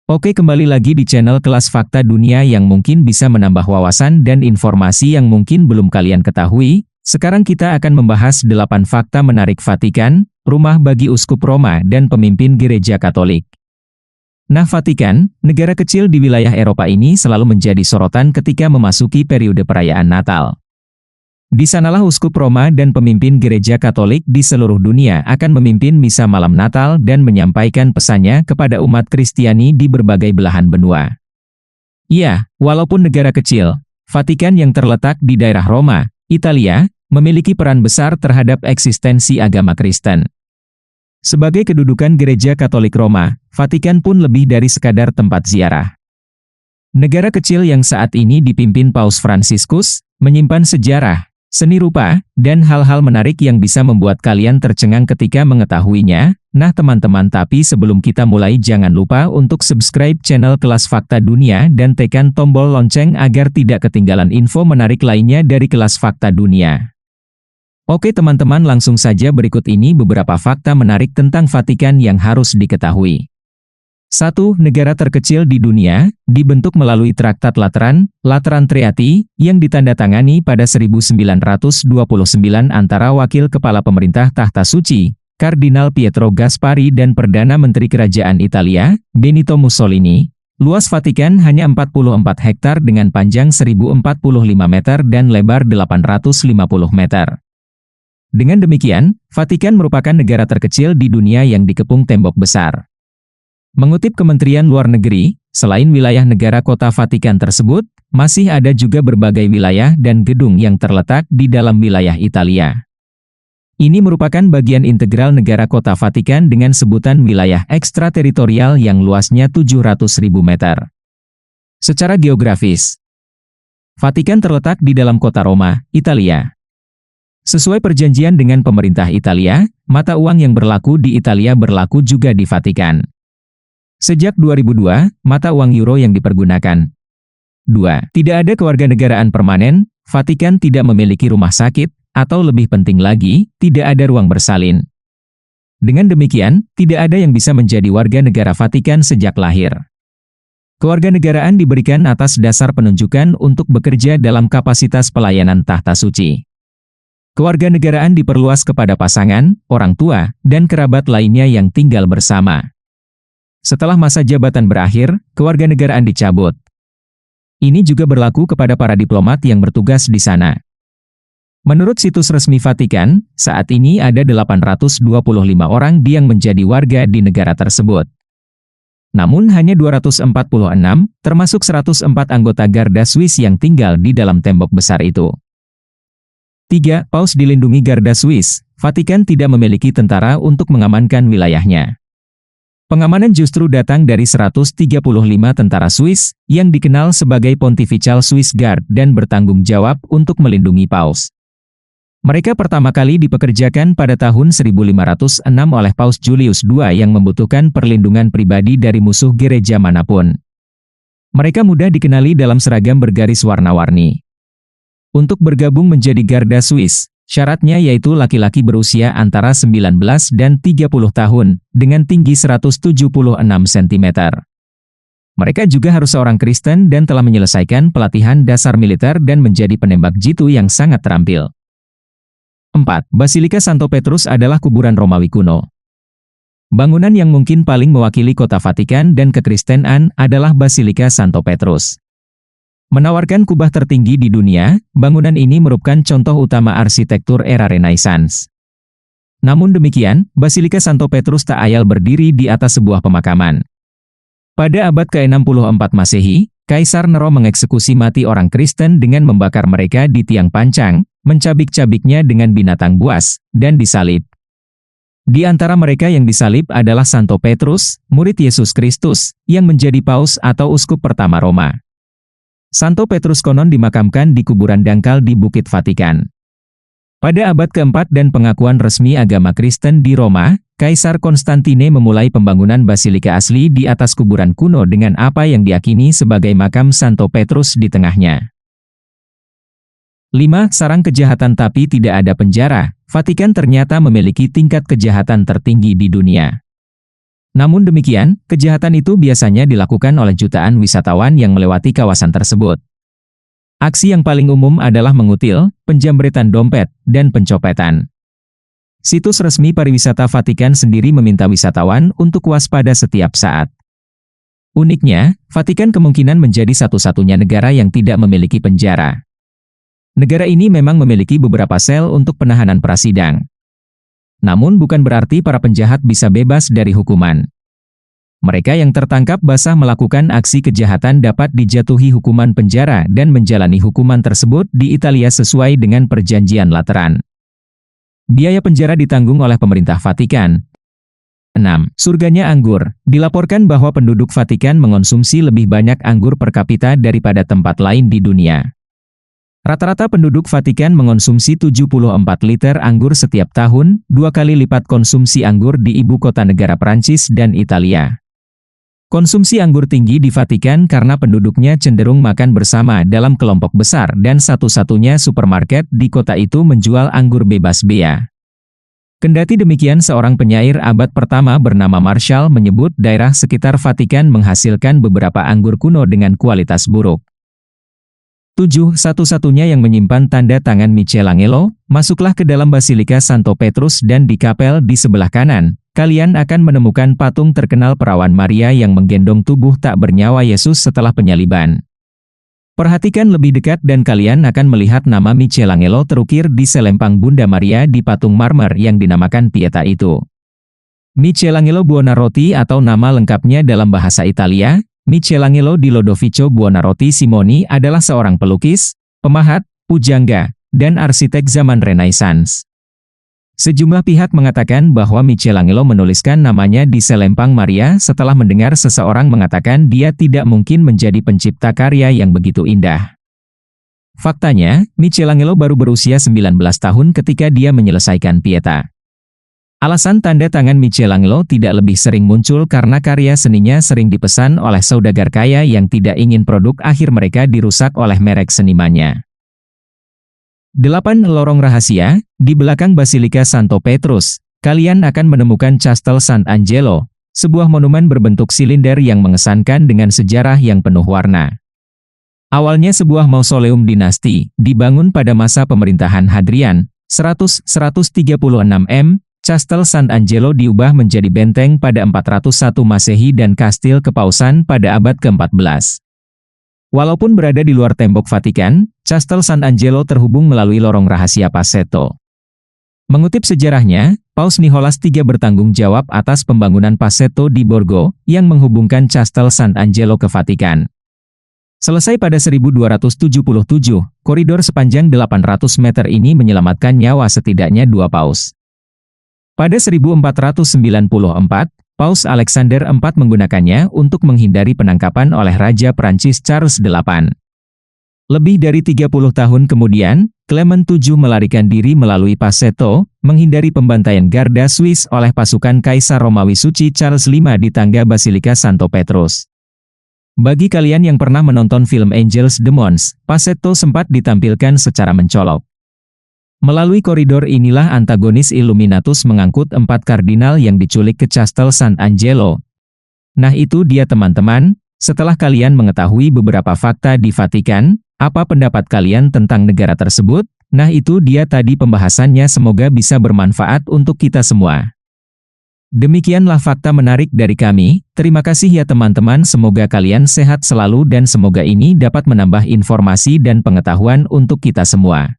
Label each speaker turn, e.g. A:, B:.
A: Oke, kembali lagi di channel Kelas Fakta Dunia yang mungkin bisa menambah wawasan dan informasi yang mungkin belum kalian ketahui. Sekarang kita akan membahas 8 fakta menarik Vatikan, rumah bagi uskup Roma dan pemimpin gereja Katolik. Nah, Vatikan, negara kecil di wilayah Eropa ini selalu menjadi sorotan ketika memasuki periode perayaan Natal. Di sanalah uskup Roma dan pemimpin gereja Katolik di seluruh dunia akan memimpin misa malam Natal dan menyampaikan pesannya kepada umat Kristiani di berbagai belahan benua. Ya, walaupun negara kecil, Vatikan yang terletak di daerah Roma, Italia, memiliki peran besar terhadap eksistensi agama Kristen. Sebagai kedudukan gereja Katolik Roma, Vatikan pun lebih dari sekadar tempat ziarah. Negara kecil yang saat ini dipimpin Paus Fransiskus, menyimpan sejarah, seni rupa, dan hal-hal menarik yang bisa membuat kalian tercengang ketika mengetahuinya. Nah teman-teman, tapi sebelum kita mulai jangan lupa untuk subscribe channel Kelas Fakta Dunia dan tekan tombol lonceng agar tidak ketinggalan info menarik lainnya dari Kelas Fakta Dunia. Oke teman-teman, langsung saja berikut ini beberapa fakta menarik tentang Vatikan yang harus diketahui. 1. Negara terkecil di dunia, dibentuk melalui Traktat Lateran Treaty, yang ditandatangani pada 1929 antara Wakil Kepala Pemerintah Tahta Suci, Kardinal Pietro Gasparri dan Perdana Menteri Kerajaan Italia, Benito Mussolini. Luas Vatikan hanya 44 hektar dengan panjang 1045 meter dan lebar 850 meter. Dengan demikian, Vatikan merupakan negara terkecil di dunia yang dikepung tembok besar. Mengutip Kementerian Luar Negeri, selain wilayah negara kota Vatikan tersebut, masih ada juga berbagai wilayah dan gedung yang terletak di dalam wilayah Italia. Ini merupakan bagian integral negara kota Vatikan dengan sebutan wilayah ekstrateritorial yang luasnya 700.000 meter. Secara geografis, Vatikan terletak di dalam kota Roma, Italia. Sesuai perjanjian dengan pemerintah Italia, mata uang yang berlaku di Italia berlaku juga di Vatikan. Sejak 2002, mata uang euro yang dipergunakan. 2. Tidak ada kewarganegaraan permanen, Vatikan tidak memiliki rumah sakit, atau lebih penting lagi, tidak ada ruang bersalin. Dengan demikian, tidak ada yang bisa menjadi warga negara Vatikan sejak lahir. Kewarganegaraan diberikan atas dasar penunjukan untuk bekerja dalam kapasitas pelayanan tahta suci. Kewarganegaraan diperluas kepada pasangan, orang tua, dan kerabat lainnya yang tinggal bersama. Setelah masa jabatan berakhir, kewarganegaraan dicabut. Ini juga berlaku kepada para diplomat yang bertugas di sana. Menurut situs resmi Vatikan, saat ini ada 825 orang yang menjadi warga di negara tersebut. Namun hanya 246, termasuk 104 anggota Garda Swiss yang tinggal di dalam tembok besar itu. 3. Paus dilindungi Garda Swiss, Vatikan tidak memiliki tentara untuk mengamankan wilayahnya. Pengamanan justru datang dari 135 tentara Swiss, yang dikenal sebagai Pontifical Swiss Guard dan bertanggung jawab untuk melindungi Paus. Mereka pertama kali dipekerjakan pada tahun 1506 oleh Paus Julius II yang membutuhkan perlindungan pribadi dari musuh gereja manapun. Mereka mudah dikenali dalam seragam bergaris warna-warni. Untuk bergabung menjadi Garda Swiss, syaratnya yaitu laki-laki berusia antara 19 dan 30 tahun, dengan tinggi 176 cm. Mereka juga harus seorang Kristen dan telah menyelesaikan pelatihan dasar militer dan menjadi penembak jitu yang sangat terampil. 4. Basilika Santo Petrus adalah kuburan Romawi kuno. Bangunan yang mungkin paling mewakili kota Vatikan dan kekristenan adalah Basilika Santo Petrus. Menawarkan kubah tertinggi di dunia, bangunan ini merupakan contoh utama arsitektur era Renaissance. Namun demikian, Basilika Santo Petrus tak ayal berdiri di atas sebuah pemakaman. Pada abad ke-64 Masehi, Kaisar Nero mengeksekusi mati orang Kristen dengan membakar mereka di tiang pancang, mencabik-cabiknya dengan binatang buas, dan disalib. Di antara mereka yang disalib adalah Santo Petrus, murid Yesus Kristus, yang menjadi paus atau uskup pertama Roma. Santo Petrus konon dimakamkan di kuburan dangkal di Bukit Vatikan. Pada abad keempat dan pengakuan resmi agama Kristen di Roma, Kaisar Konstantine memulai pembangunan basilika asli di atas kuburan kuno dengan apa yang diyakini sebagai makam Santo Petrus di tengahnya. 5. Sarang kejahatan tapi tidak ada penjara, Vatikan ternyata memiliki tingkat kejahatan tertinggi di dunia. Namun demikian, kejahatan itu biasanya dilakukan oleh jutaan wisatawan yang melewati kawasan tersebut. Aksi yang paling umum adalah mengutil, penjambretan dompet, dan pencopetan. Situs resmi pariwisata Vatikan sendiri meminta wisatawan untuk waspada setiap saat. Uniknya, Vatikan kemungkinan menjadi satu-satunya negara yang tidak memiliki penjara. Negara ini memang memiliki beberapa sel untuk penahanan prasidang. Namun bukan berarti para penjahat bisa bebas dari hukuman. Mereka yang tertangkap basah melakukan aksi kejahatan dapat dijatuhi hukuman penjara dan menjalani hukuman tersebut di Italia sesuai dengan perjanjian Lateran. Biaya penjara ditanggung oleh pemerintah Vatikan. 6. Surganya anggur. Dilaporkan bahwa penduduk Vatikan mengonsumsi lebih banyak anggur per kapita daripada tempat lain di dunia. Rata-rata penduduk Vatikan mengonsumsi 74 liter anggur setiap tahun, 2 kali lipat konsumsi anggur di ibu kota negara Prancis dan Italia. Konsumsi anggur tinggi di Vatikan karena penduduknya cenderung makan bersama dalam kelompok besar dan satu-satunya supermarket di kota itu menjual anggur bebas bea. Kendati demikian, seorang penyair abad pertama bernama Marshall menyebut daerah sekitar Vatikan menghasilkan beberapa anggur kuno dengan kualitas buruk. 7. Satu-satunya yang menyimpan tanda tangan Michelangelo, masuklah ke dalam Basilika Santo Petrus dan di kapel di sebelah kanan, kalian akan menemukan patung terkenal perawan Maria yang menggendong tubuh tak bernyawa Yesus setelah penyaliban. Perhatikan lebih dekat dan kalian akan melihat nama Michelangelo terukir di selempang Bunda Maria di patung marmer yang dinamakan Pieta itu. Michelangelo Buonarroti atau nama lengkapnya dalam bahasa Italia, Michelangelo di Lodovico Buonarroti Simoni adalah seorang pelukis, pemahat, pujangga, dan arsitek zaman Renaissance. Sejumlah pihak mengatakan bahwa Michelangelo menuliskan namanya di selempang Maria setelah mendengar seseorang mengatakan dia tidak mungkin menjadi pencipta karya yang begitu indah. Faktanya, Michelangelo baru berusia 19 tahun ketika dia menyelesaikan Pieta. Alasan tanda tangan Michelangelo tidak lebih sering muncul karena karya seninya sering dipesan oleh saudagar kaya yang tidak ingin produk akhir mereka dirusak oleh merek senimannya. 8. Lorong rahasia. Di belakang Basilika Santo Petrus, kalian akan menemukan Castel Sant'Angelo, sebuah monumen berbentuk silinder yang mengesankan dengan sejarah yang penuh warna. Awalnya sebuah mausoleum dinasti, dibangun pada masa pemerintahan Hadrian, 100-136 m, Castel Sant'Angelo diubah menjadi benteng pada 401 Masehi dan kastil kepausan pada abad ke-14. Walaupun berada di luar tembok Vatikan, Castel Sant'Angelo terhubung melalui lorong rahasia Paseto. Mengutip sejarahnya, Paus Nicholas III bertanggung jawab atas pembangunan Paseto di Borgo, yang menghubungkan Castel Sant'Angelo ke Vatikan. Selesai pada 1277, koridor sepanjang 800 meter ini menyelamatkan nyawa setidaknya 2 paus. Pada 1494, Paus Alexander IV menggunakannya untuk menghindari penangkapan oleh Raja Prancis Charles VIII. Lebih dari 30 tahun kemudian, Clement VII melarikan diri melalui Paseto, menghindari pembantaian Garda Swiss oleh pasukan Kaisar Romawi Suci Charles V di tangga Basilika Santo Petrus. Bagi kalian yang pernah menonton film Angels Demons, Paseto sempat ditampilkan secara mencolok. Melalui koridor inilah antagonis Illuminatus mengangkut 4 kardinal yang diculik ke Castel Sant'Angelo. Nah itu dia teman-teman, setelah kalian mengetahui beberapa fakta di Vatikan, apa pendapat kalian tentang negara tersebut? Nah itu dia tadi pembahasannya, semoga bisa bermanfaat untuk kita semua. Demikianlah fakta menarik dari kami, terima kasih ya teman-teman, semoga kalian sehat selalu dan semoga ini dapat menambah informasi dan pengetahuan untuk kita semua.